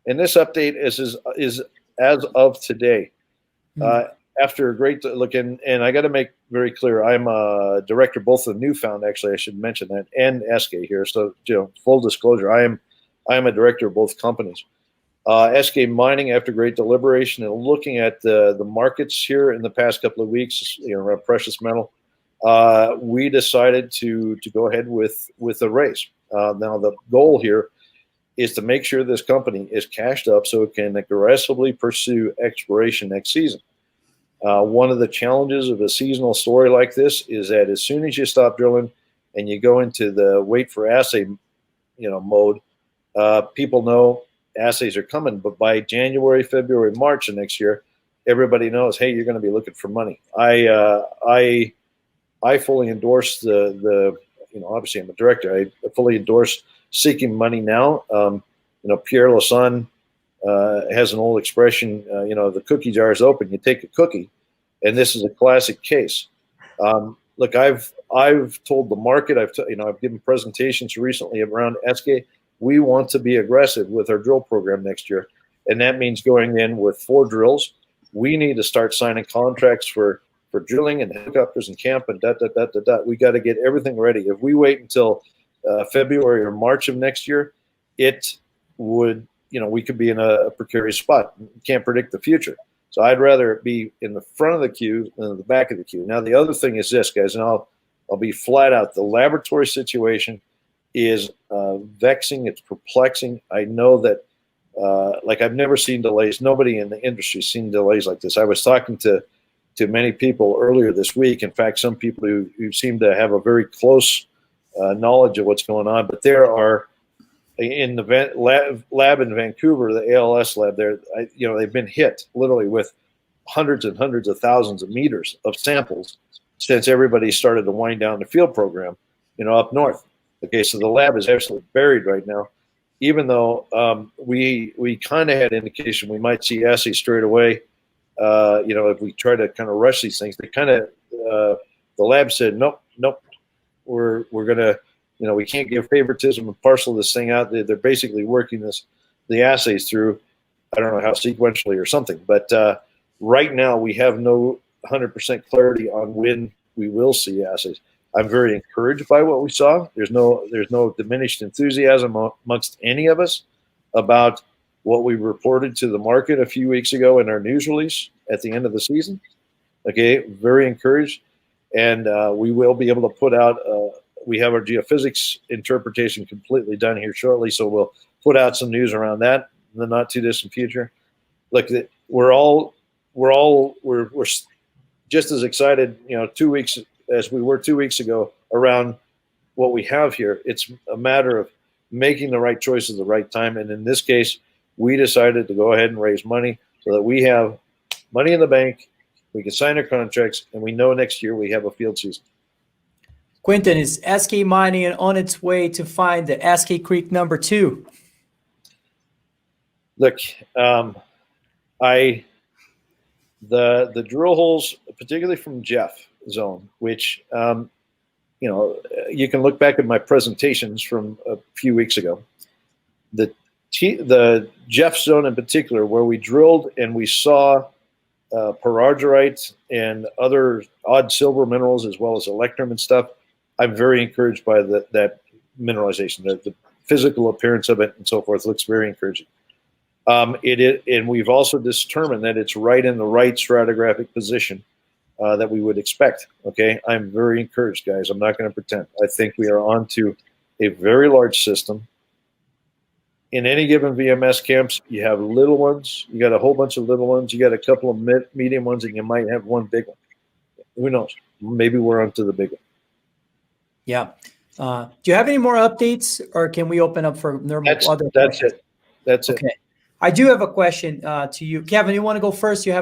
And this update is as of today. After a great look, and I got to make very clear, I'm a director both of Newfound, actually, I should mention that, and Eskay here. So, full disclosure, I am a director of both companies. Eskay Mining, after great deliberation and looking at the markets here in the past couple of weeks, around precious metal, we decided to go ahead with a raise. Now, the goal here is to make sure this company is cashed up so it can aggressively pursue exploration next season. One of the challenges of a seasonal story like this is that as soon as you stop drilling and you go into the wait for assay, mode, people know assays are coming. But by January, February, March of next year, everybody knows, hey, you're going to be looking for money. I fully endorse obviously I'm a director. I fully endorse seeking money now. Pierre Lassonde has an old expression, the cookie jar is open, you take a cookie, and this is a classic case. Look, I've told the market, I've given presentations recently around Eskay. We want to be aggressive with our drill program next year, and that means going in with 4 drills. We need to start signing contracts for drilling and helicopters and camp and We got to get everything ready. If we wait until February or March of next year, it would, we could be in a precarious spot. You can't predict the future. So I'd rather be in the front of the queue than the back of the queue. Now, the other thing is this, guys, and I'll be flat out. The laboratory situation is vexing. It's perplexing. I know that, I've never seen delays. Nobody in the industry has seen delays like this. I was talking to many people earlier this week. In fact, some people who seem to have a very close knowledge of what's going on. But there are, in the lab in Vancouver, the ALS lab there, they've been hit literally with hundreds and hundreds of thousands of meters of samples since everybody started to wind down the field program, up north. Okay, so the lab is absolutely buried right now, even though we kind of had indication we might see assays straight away. If we try to kind of rush these things, the lab said, nope, we're going to, we can't give favoritism and parcel this thing out. They're basically working the assays through, I don't know how sequentially or something. But right now we have no 100% clarity on when we will see assays. I'm very encouraged by what we saw. There's no diminished enthusiasm amongst any of us about what we reported to the market a few weeks ago in our news release at the end of the season. Okay, very encouraged. And we will be able to put out, we have our geophysics interpretation completely done here shortly, so we'll put out some news around that in the not too distant future. Look, we're just as excited, 2 weeks as we were 2 weeks ago around what we have here. It's a matter of making the right choice at the right time. And in this case, we decided to go ahead and raise money so that we have money in the bank, we can sign our contracts, and we know next year we have a field season. Quentin, is Eskay Mining on its way to find the Eskay Creek number 2? Look, the drill holes, particularly from Jeff Zone, which you can look back at my presentations from a few weeks ago. The Jeff Zone in particular, where we drilled and we saw pyrargyrite and other odd silver minerals as well as electrum and stuff, I'm very encouraged by that mineralization. The physical appearance of it and so forth looks very encouraging. And we've also determined that it's right in the right stratigraphic position that we would expect. Okay, I'm very encouraged, guys. I'm not going to pretend. I think we are on to a very large system. In any given VMS camps, you have little ones. You got a whole bunch of little ones. You got a couple of medium ones, and you might have one big one. Who knows? Maybe we're onto the big one. Yeah. Do you have any more updates, or can we open up for other questions? That's it. Okay. I do have a question to you. Kevin, you want to go first? You have